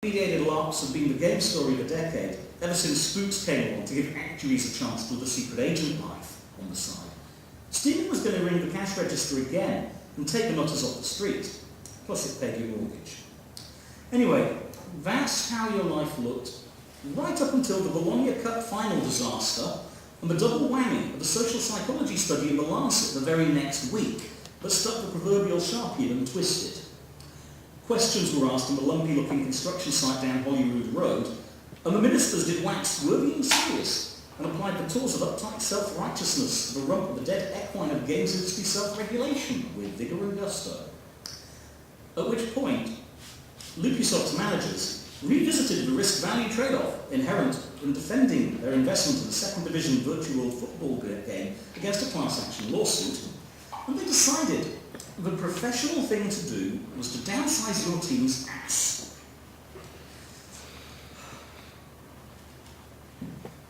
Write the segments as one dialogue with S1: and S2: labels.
S1: Mediated LARPs have been the game story of the decade, ever since spooks came along to give actuaries a chance to live a secret agent life on the side. Steaming was going to ring the cash register again and take the nutters off the street, plus it paid your mortgage. Anyway, that's how your life looked, right up until the Bologna Cup final disaster and the double whammy of a social psychology study in the Lancet the very next week that stuck the proverbial sharpie in and twisted. Questions were asked in the lumpy-looking construction site down Holyrood Road, and the ministers did wax worthy and serious and applied the tools of uptight self-righteousness to the rump of the dead equine of games industry self-regulation with vigour and gusto. At which point, LucasSoft's managers revisited the risk-value trade-off inherent in defending their investment in the second division virtual football game against a class-action lawsuit, and they decided the professional thing to do was to downsize your team's ass.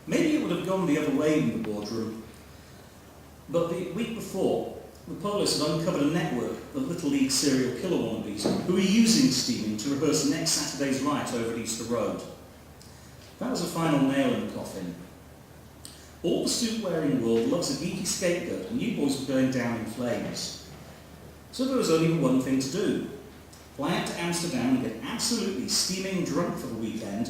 S1: Maybe it would have gone the other way in the boardroom, but the week before, the police had uncovered a network of Little League serial killer wannabes who were using steaming to rehearse next Saturday's riot over at Easter Road. That was the final nail in the coffin. All the suit-wearing world loves a geeky scapegoat, and you boys were going down in flames. So there was only one thing to do. Fly out to Amsterdam and get absolutely steaming drunk for the weekend,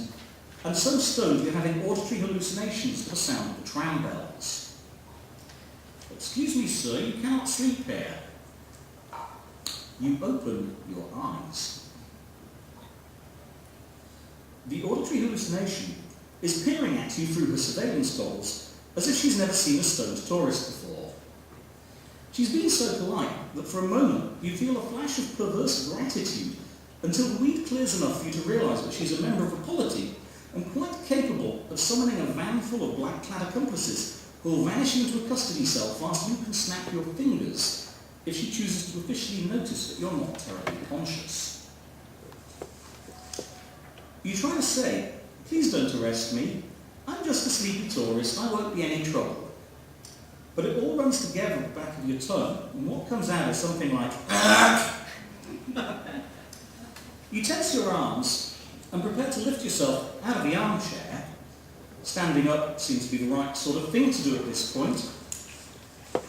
S1: and so stoned you're having auditory hallucinations to the sound of the tram bells. Excuse me, sir, you cannot sleep here. You open your eyes. The auditory hallucination is peering at you through her surveillance goggles as if she's never seen a stoned tourist before. She's been so polite that for a moment you feel a flash of perverse gratitude until the weed clears enough for you to realise that she's a member of the polity and quite capable of summoning a van full of black-clad accomplices who will vanish into a custody cell faster than you can snap your fingers if she chooses to officially notice that you're not terribly conscious. You try to say, "Please don't arrest me. I'm just a sleepy tourist. I won't be any trouble." But it all runs together at the back of your tongue, and what comes out is something like, You tense your arms and prepare to lift yourself out of the armchair. Standing up seems to be the right sort of thing to do at this point.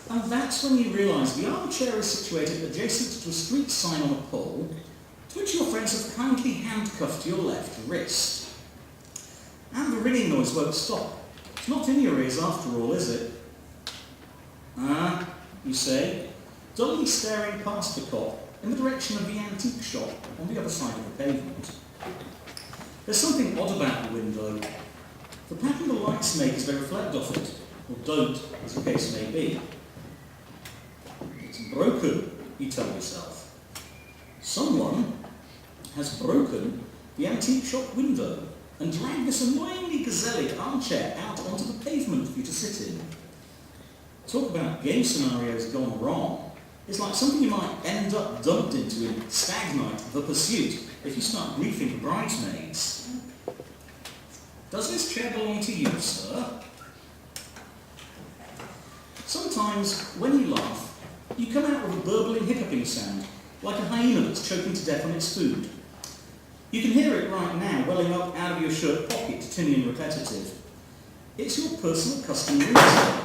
S1: And that's when you realise the armchair is situated adjacent to a street sign on a pole, to which your friends have kindly handcuffed your left wrist. And the ringing noise won't stop. It's not in your ears after all, is it? Ah, you say, dully staring past the cop in the direction of the antique shop on the other side of the pavement. There's something odd about the window. The pattern the lights make as they reflect off it, or don't, as the case may be. It's broken, you tell yourself. Someone has broken the antique shop window and dragged this annoyingly gazelle armchair out onto the pavement for you to sit in. Talk about game scenarios gone wrong. It's like something you might end up dumped into in Stag Night, The Pursuit, if you start briefing the bridesmaids. Does this chair belong to you, sir? Sometimes, when you laugh, you come out with a burbling, hiccuping sound, like a hyena that's choking to death on its food. You can hear it right now, welling up out of your shirt pocket, tinny and repetitive. It's your personal custom ringtone.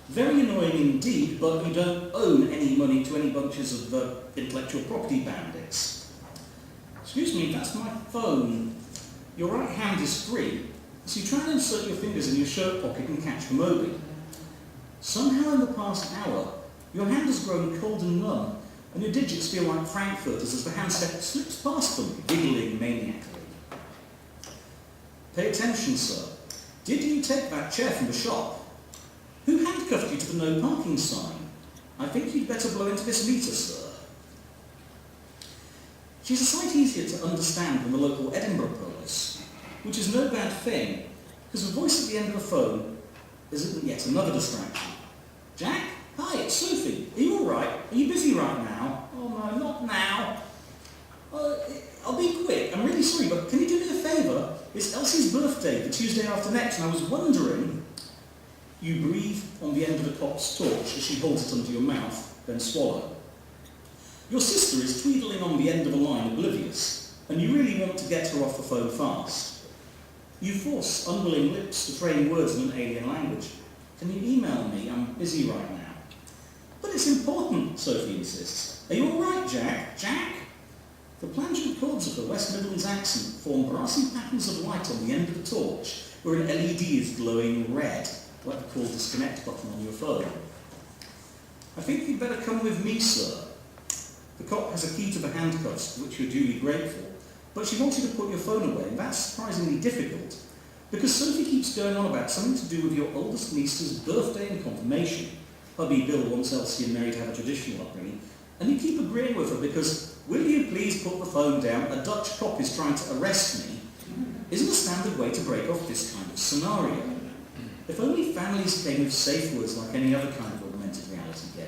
S1: Very annoying indeed, but you don't own any money to any bunches of intellectual property bandits. Excuse me, that's my phone. Your right hand is free, so you try and insert your fingers in your shirt pocket and catch the Moby. Somehow in the past hour, your hand has grown cold and numb, and your digits feel like frankfurters as the handset slips past them, giggling maniacally. Pay attention, sir. Did you take that chair from the shop? Who handcuffed you to the no parking sign? I think you'd better blow into this meter, sir. She's a sight easier to understand than the local Edinburgh police, which is no bad thing, because the voice at the end of the phone is yet another distraction. Jack? Hi, it's Sophie. Are you all right? Are you busy right now? Oh no, not now. I'll be quick. I'm really sorry, but can you do me a favour? It's Elsie's birthday, the Tuesday after next, and I was wondering... You breathe on the end of the cop's torch as she holds it under your mouth, then swallow. Your sister is tweedling on the end of a line, oblivious. and you really want to get her off the phone fast. You force unwilling lips to train words in an alien language. Can you email me? I'm busy right now. But it's important, Sophie insists. Are you all right, Jack? Jack? The plangent chords of the West Midlands accent form brassy patterns of light on the end of the torch, where an LED is glowing red, like the call disconnect button on your phone. I think you'd better come with me, sir. The cop has a key to the handcuffs, for which you're duly grateful, but she wants you to put your phone away, and that's surprisingly difficult, because Sophie keeps going on about something to do with your oldest niece's birthday and confirmation. Hubby Bill wants Elsie and Mary to have a traditional upbringing, and you keep agreeing with her because, will you please put the phone down, a Dutch cop is trying to arrest me, isn't a standard way to break off this kind of scenario. If only families came with safe words like any other kind of augmented reality game.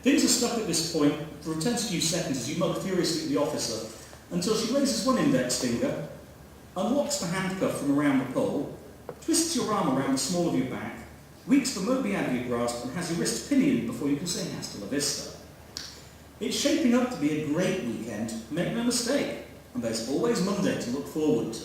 S1: Things are stuck at this point for a tense few seconds as you mug furiously at the officer until she raises one index finger, unlocks the handcuff from around the pole, twists your arm around the small of your back, weeks the Moby out of your grasp and has your wrist pinioned before you can say hasta la vista. It's shaping up to be a great weekend, make no mistake, and there's always Monday to look forward to.